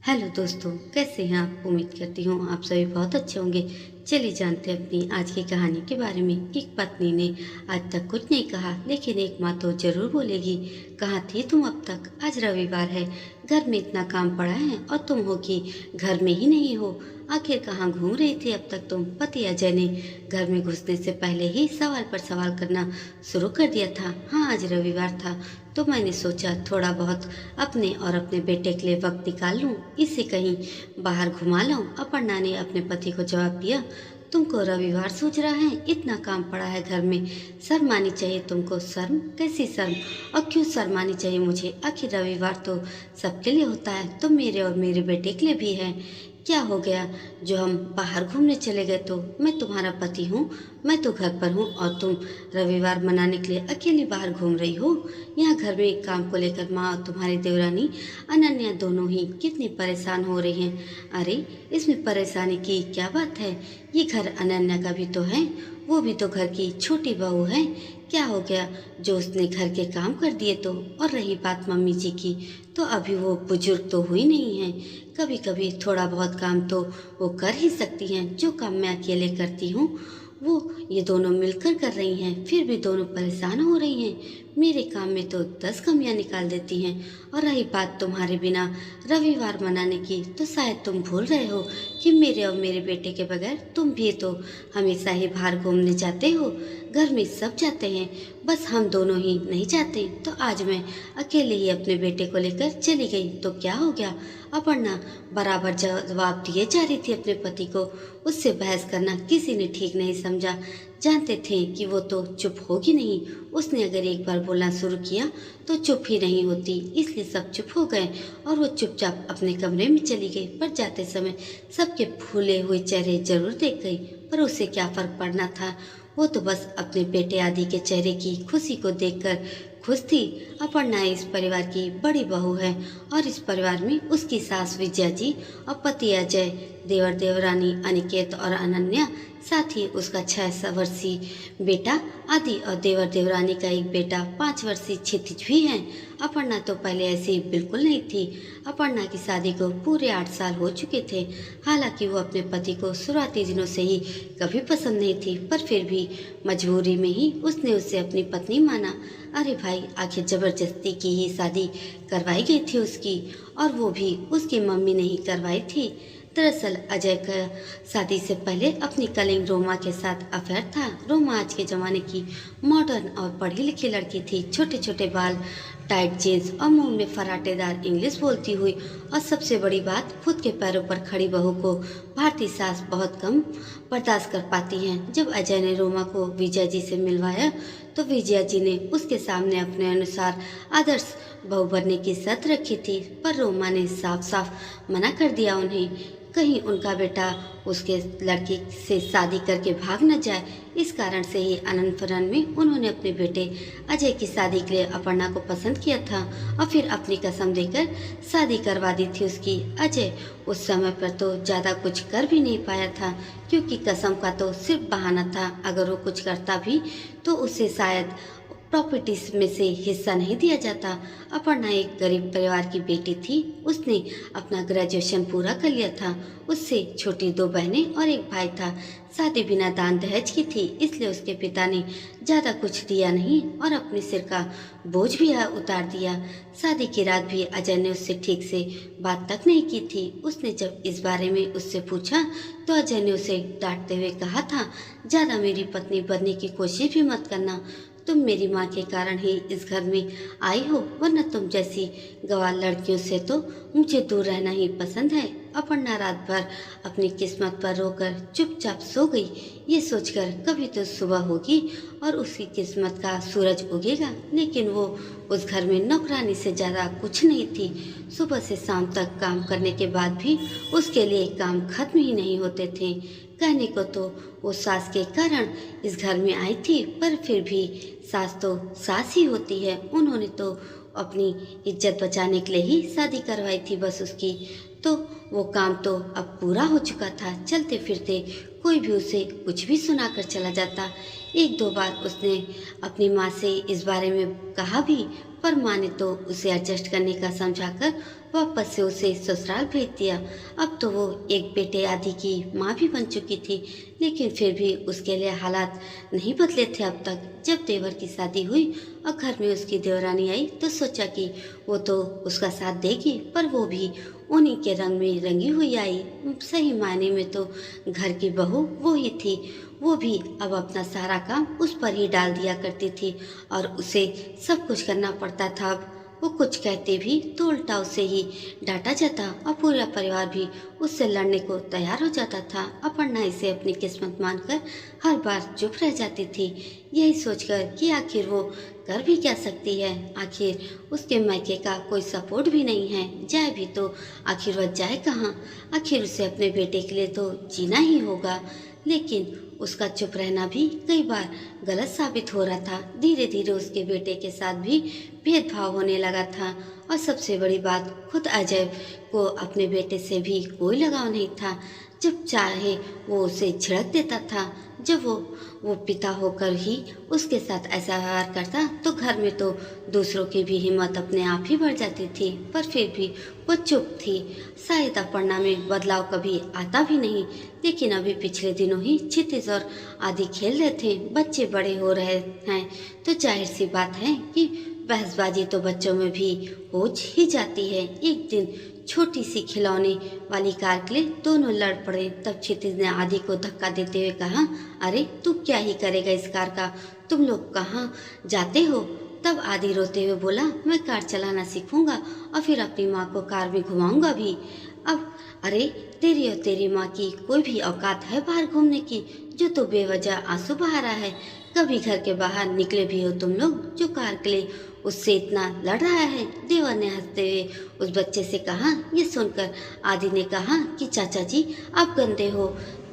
Hello दोस्तों, कैसे हैं आप? उम्मीद करती हूँ आप सभी बहुत अच्छे होंगे। चलिए जानते हैं अपनी आज की कहानी के बारे में। एक पत्नी ने आज तक कुछ नहीं कहा, लेकिन एक माँ तो जरूर बोलेगी। कहाँ थी तुम अब तक? आज रविवार है, घर में इतना काम पड़ा है और तुम हो कि घर में ही नहीं हो। आखिर कहाँ घूम रही थी अब तक तुम? पति अजय ने घर में घुसने से पहले ही सवाल पर सवाल करना शुरू कर दिया था। हाँ, आज रविवार था तो मैंने सोचा थोड़ा बहुत अपने और अपने बेटे के लिए वक्त निकाल लूं, इसे कहीं बाहर घुमा लाऊं। अपर्णा ने अपने पति को जवाब दिया, तुमको रविवार सूझ रहा है? इतना काम पड़ा है घर में, शर्म आनी चाहिए तुमको। शर्म? कैसी शर्म? और क्यों शर्म आनी चाहिए मुझे? आखिर रविवार तो सबके लिए होता है, तो मेरे और मेरे बेटे के लिए भी है। क्या हो गया जो हम बाहर घूमने चले गए तो? मैं तुम्हारा पति हूँ, मैं तो घर पर हूँ और तुम रविवार मनाने के लिए अकेली बाहर घूम रही हो। यहाँ घर में एक काम को लेकर माँ और तुम्हारी देवरानी अनन्या दोनों ही कितनी परेशान हो रही हैं। अरे, इसमें परेशानी की क्या बात है? ये घर अनन्या का भी तो है, वो भी तो घर की छोटी बहू है। क्या हो गया जो उसने घर के काम कर दिए तो? और रही बात मम्मी जी की, तो अभी वो बुजुर्ग तो हुई नहीं है, कभी कभी थोड़ा बहुत काम तो वो कर ही सकती हैं। जो काम मैं अकेले करती हूँ वो ये दोनों मिलकर कर रही हैं, फिर भी दोनों परेशान हो रही हैं। मेरे काम में तो 10 कमियां निकाल देती हैं। और रही बात तुम्हारे बिना रविवार मनाने की, तो शायद तुम भूल रहे हो कि मेरे और मेरे बेटे के बगैर तुम भी तो हमेशा ही बाहर घूमने जाते हो। घर में सब जाते हैं, बस हम दोनों ही नहीं जाते। तो आज मैं अकेले ही अपने बेटे को लेकर चली गई तो क्या हो गया? अपर्णा बराबर जवाब दिए जा रही थी अपने पति को। उससे बहस करना किसी ने ठीक नहीं समझा। जानते थे कि वो तो चुप होगी नहीं, उसने अगर एक बार बोलना शुरू किया तो चुप ही नहीं होती, इसलिए सब चुप हो गए और वो चुपचाप अपने कमरे में चली गई। पर जाते समय सबके फूले हुए चेहरे जरूर देख गई, पर उसे क्या फर्क पड़ना था? वो तो बस अपने बेटे आदि के चेहरे की खुशी को देखकर खुश थी। अपर्णा इस परिवार की बड़ी बहू है और इस परिवार में उसकी सास विजया जी और पति अजय, देवर देवरानी अनिकेत और अनन्या, साथ ही उसका 6 वर्षीय बेटा आदि और देवर देवरानी का एक बेटा 5 वर्षीय क्षितिज भी है। अपर्णा तो पहले ऐसी बिल्कुल नहीं थी। अपर्णा की शादी को पूरे 8 साल हो चुके थे। हालांकि वो अपने पति को शुरुआती दिनों से ही कभी पसंद नहीं थी, पर फिर भी मजबूरी में ही उसने उसे अपनी पत्नी माना। अरे भाई, आखिर जबरदस्ती की ही शादी करवाई गई थी उसकी, और वो भी उसकी मम्मी ने ही करवाई थी। दरअसल अजय का शादी से पहले अपनी कलिंग रोमा के साथ अफेयर था। रोमा आज के जमाने की मॉडर्न और पढ़ी लिखी लड़की थी। छोटे छोटे बाल, टाइट जीन्स और मुंह में फराटेदार इंग्लिश बोलती हुई, और सबसे बड़ी बात, खुद के पैरों पर खड़ी बहू को भारतीय सास बहुत कम बर्दाश्त कर पाती हैं। जब अजय ने रोमा को विजया जी से मिलवाया तो विजया जी ने उसके सामने अपने अनुसार आदर्श बहू बनने की शर्त रखी थी, पर रोमा ने साफ साफ मना कर दिया उन्हें, कहीं उनका बेटा उसके लड़की से शादी करके भाग न जाए। इस कारण से ही आनंद फनन में उन्होंने अपने बेटे अजय की शादी के लिए अपर्णा को पसंद किया था और फिर अपनी कसम देकर शादी करवा दी थी उसकी। अजय उस समय पर तो ज़्यादा कुछ कर भी नहीं पाया था, क्योंकि कसम का तो सिर्फ बहाना था। अगर वो कुछ करता भी तो उसे शायद प्रॉपर्टीज में से हिस्सा नहीं दिया जाता। अपर्णा एक गरीब परिवार की बेटी थी। उसने अपना ग्रेजुएशन पूरा कर लिया था। उससे छोटी 2 बहनें और एक भाई था। शादी बिना दान दहेज की थी, इसलिए उसके पिता ने ज़्यादा कुछ दिया नहीं और अपने सिर का बोझ भी उतार दिया। शादी की रात भी अजय ने उससे ठीक से बात तक नहीं की थी। उसने जब इस बारे में उससे पूछा तो अजय ने उसे डांटते हुए कहा था, ज़्यादा मेरी पत्नी बनने की कोशिश भी मत करना। तुम मेरी माँ के कारण ही इस घर में आई हो, वरना तुम जैसी गंवार लड़कियों से तो मुझे दूर रहना ही पसंद है। अपर्णा रात भर अपनी किस्मत पर रोकर चुपचाप सो गई, ये सोचकर कभी तो सुबह होगी और उसकी किस्मत का सूरज उगेगा। लेकिन वो उस घर में नौकरानी से ज़्यादा कुछ नहीं थी। सुबह से शाम तक काम करने के बाद भी उसके लिए काम खत्म ही नहीं होते थे। कहने को तो वो सास के कारण इस घर में आई थी, पर फिर भी सास तो सास ही होती है। उन्होंने तो अपनी इज्जत बचाने के लिए ही शादी करवाई थी बस उसकी। तो वो काम तो अब पूरा हो चुका था। चलते फिरते कोई भी उसे कुछ भी सुनाकर चला जाता। 1-2 बार उसने अपनी माँ से इस बारे में कहा भी, पर माँ ने तो उसे एडजस्ट करने का समझाकर वापस से उसे ससुराल भेज दिया। अब तो वो एक बेटे आदि की माँ भी बन चुकी थी, लेकिन फिर भी उसके लिए हालात नहीं बदले थे अब तक। जब देवर की शादी हुई और घर में उसकी देवरानी आई तो सोचा कि वो तो उसका साथ देगी, पर वो भी उन्हीं के रंग में रंगी हुई आई। सही मायने में तो घर की बहू वो ही थी। वो भी अब अपना सारा काम उस पर ही डाल दिया करती थी और उसे सब कुछ करना पड़ता था। अब वो कुछ कहते भी तो उल्टा उसे ही डांटा जाता और पूरा परिवार भी उससे लड़ने को तैयार हो जाता था। अपर्णा इसे अपनी किस्मत मानकर हर बार चुप रह जाती थी, यही सोचकर कि आखिर वो कर भी क्या सकती है। आखिर उसके मायके का कोई सपोर्ट भी नहीं है, जाए भी तो आखिर वह जाए कहाँ। आखिर उसे अपने बेटे के लिए तो जीना ही होगा। लेकिन उसका चुप रहना भी कई बार गलत साबित हो रहा था। धीरे धीरे उसके बेटे के साथ भी भेदभाव होने लगा था और सबसे बड़ी बात, खुद अजय को अपने बेटे से भी कोई लगाव नहीं था। जब चाहे वो उसे झिड़क देता था। जब वो पिता होकर ही उसके साथ ऐसा व्यवहार करता तो घर में तो दूसरों की भी हिम्मत अपने आप ही बढ़ जाती थी, पर फिर भी वो चुप थी। शायद अपर्णा में बदलाव कभी आता भी नहीं, लेकिन अभी पिछले दिनों ही क्षितिज और आदि खेल रहे थे। बच्चे बड़े हो रहे हैं तो जाहिर सी बात है कि बहसबाजी तो बच्चों में भी हो ही जाती है। एक दिन छोटी सी खिलौने वाली कार के लिए दोनों लड़ पड़े। तब क्षितिज ने आदि को धक्का देते हुए कहा, अरे तू क्या ही करेगा इस कार का, तुम लोग कहाँ जाते हो। तब आदि रोते हुए बोला, मैं कार चलाना सीखूंगा और फिर अपनी माँ को कार में घुमाऊंगा भी। अब अरे तेरी और तेरी माँ की कोई भी औकात है बाहर घूमने की, जो तो बेवजह आंसू बहा रहा है। कभी घर के बाहर निकले भी हो तुम लोग, जो कार के लिए उससे इतना लड़ रहा है। देवर ने हंसते हुए उस बच्चे से कहा। ये सुनकर आदि ने कहा कि चाचा जी आप गंदे हो।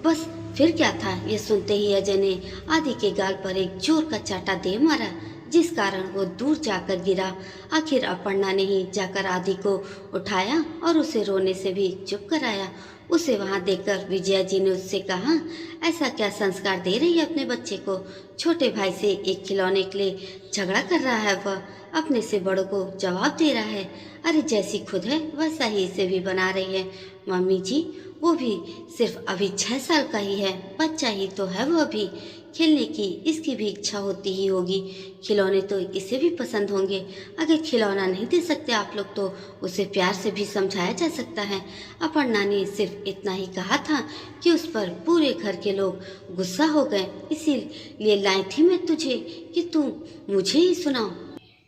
बस फिर क्या था। ये सुनते ही अजय ने आदि के गाल पर एक जोर का चाटा दे मारा, जिस कारण वो दूर जाकर गिरा। आखिर अपर्णा ने ही जाकर आदि को उठाया और उसे रोने से भी चुप कराया। उसे वहां देखकर विजया जी ने उससे कहा, ऐसा क्या संस्कार दे रही है अपने बच्चे को। छोटे भाई से एक खिलौने के लिए झगड़ा कर रहा है, वह अपने से बड़ों को जवाब दे रहा है। अरे जैसी खुद है वैसा ही इसे भी बना रही है। मम्मी जी वो भी सिर्फ अभी 6 साल का ही है, बच्चा ही तो है वह भी। खेलने की इसकी भी इच्छा होती ही होगी, खिलौने तो इसे भी पसंद होंगे। अगर खिलौना नहीं दे सकते आप लोग तो उसे प्यार से भी समझाया जा सकता है। अपर्णा ने सिर्फ इतना ही कहा था कि उस पर पूरे घर के लोग गुस्सा हो गए। इसीलिए लाई थी मैं तुझे कि तू मुझे ही सुनाओ।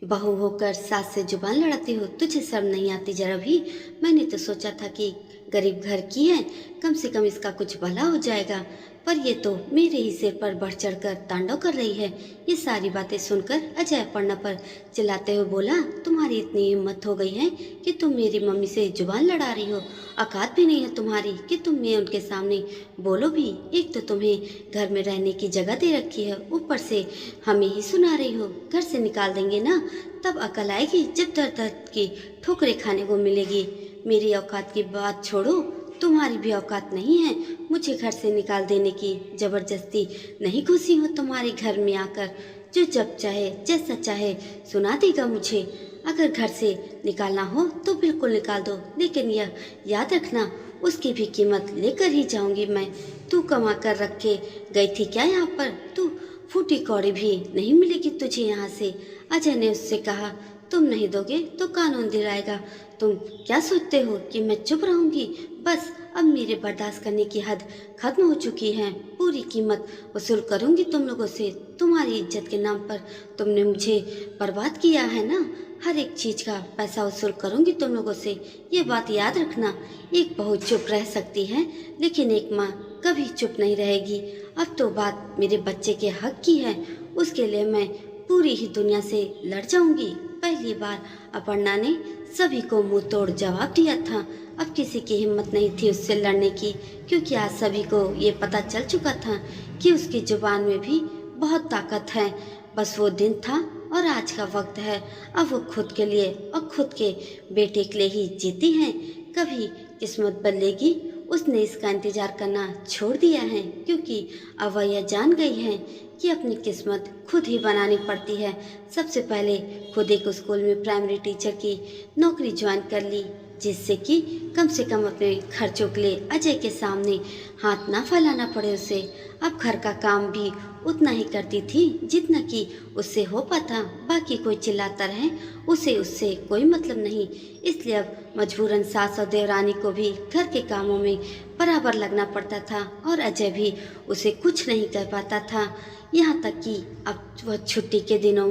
बहू होकर सास से जुबान लड़ाती हो, तुझे शर्म नहीं आती जरा भी। मैंने तो सोचा था कि गरीब घर की है, कम से कम इसका कुछ भला हो जाएगा, पर ये तो मेरे ही सिर पर बढ़ चढ़कर तांडव कर रही है। ये सारी बातें सुनकर अजय अपर्णा पर चिल्लाते हुए बोला, तुम्हारी इतनी हिम्मत हो गई है कि तुम मेरी मम्मी से जुबान लड़ा रही हो। औकात भी नहीं है तुम्हारी कि तुम ये उनके सामने बोलो भी। एक तो तुम्हें घर में रहने की जगह दे रखी है, ऊपर से हमें ही सुना रही हो। घर से निकाल देंगे ना, तब अकल आएगी जब दर्द दर्द की ठोकरें खाने को मिलेगी। मेरी औकात की बात छोड़ो, तुम्हारी भी औकात नहीं है मुझे घर से निकाल देने की। जबरदस्ती नहीं घुसी हो तुम्हारे घर में आकर, जो जब चाहे जैसा चाहे सुना देगा मुझे। अगर घर से निकालना हो तो बिल्कुल निकाल दो, लेकिन यह याद रखना उसकी भी कीमत लेकर ही जाऊंगी मैं। तू कमा कर रख के गई थी क्या यहाँ पर, तू फूटी कौड़ी भी नहीं मिलेगी तुझे यहाँ से। अजय ने उससे कहा, तुम नहीं दोगे तो कानून दिलाएगा। तुम क्या सोचते हो कि मैं चुप रहूंगी। बस अब मेरे बर्दाश्त करने की हद खत्म हो चुकी है। पूरी कीमत वसूल करूंगी तुम लोगों से। तुम्हारी इज्जत के नाम पर तुमने मुझे बर्बाद किया है ना, हर एक चीज का पैसा वसूल करूंगी तुम लोगों से। ये बात याद रखना। एक बहू चुप रह सकती है, लेकिन एक माँ कभी चुप नहीं रहेगी। अब तो बात मेरे बच्चे के हक की है, उसके लिए मैं पूरी ही दुनिया से लड़ जाऊंगी। पहली बार अपर्णा ने सभी को मुंह तोड़ जवाब दिया था। अब किसी की हिम्मत नहीं थी उससे लड़ने की, क्योंकि आज सभी को ये पता चल चुका था कि उसकी जुबान में भी बहुत ताकत है। बस वो दिन था और आज का वक्त है। अब वो खुद के लिए और खुद के बेटे के लिए ही जीती है। कभी किस्मत बदलेगी, उसने इसका इंतजार करना छोड़ दिया है, क्योंकि अब वह यह जान गई है कि अपनी किस्मत खुद ही बनानी पड़ती है। सबसे पहले खुद एक स्कूल में प्राइमरी टीचर की नौकरी ज्वाइन कर ली, जिससे कि कम से कम अपने खर्चों के लिए अजय के सामने हाथ ना फैलाना पड़े उसे। अब घर का काम भी उतना ही करती थी जितना कि उससे हो पाता। बाकी कोई चिल्लाता रहे, उसे उससे कोई मतलब नहीं। इसलिए अब मजबूरन सास और देवरानी को भी घर के कामों में बराबर लगना पड़ता था और अजय भी उसे कुछ नहीं कह पाता था। यहाँ तक कि अब वह छुट्टी के दिनों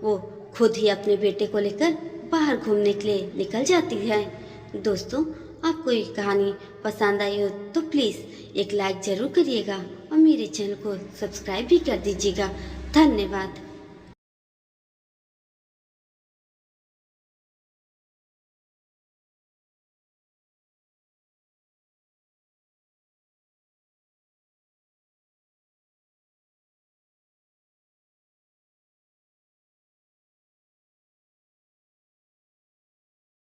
वो खुद ही अपने बेटे को लेकर बाहर घूमने के लिए निकल जाती है। दोस्तों, आपको ये कहानी पसंद आई हो तो प्लीज़ एक लाइक ज़रूर करिएगा और मेरे चैनल को सब्सक्राइब भी कर दीजिएगा। धन्यवाद।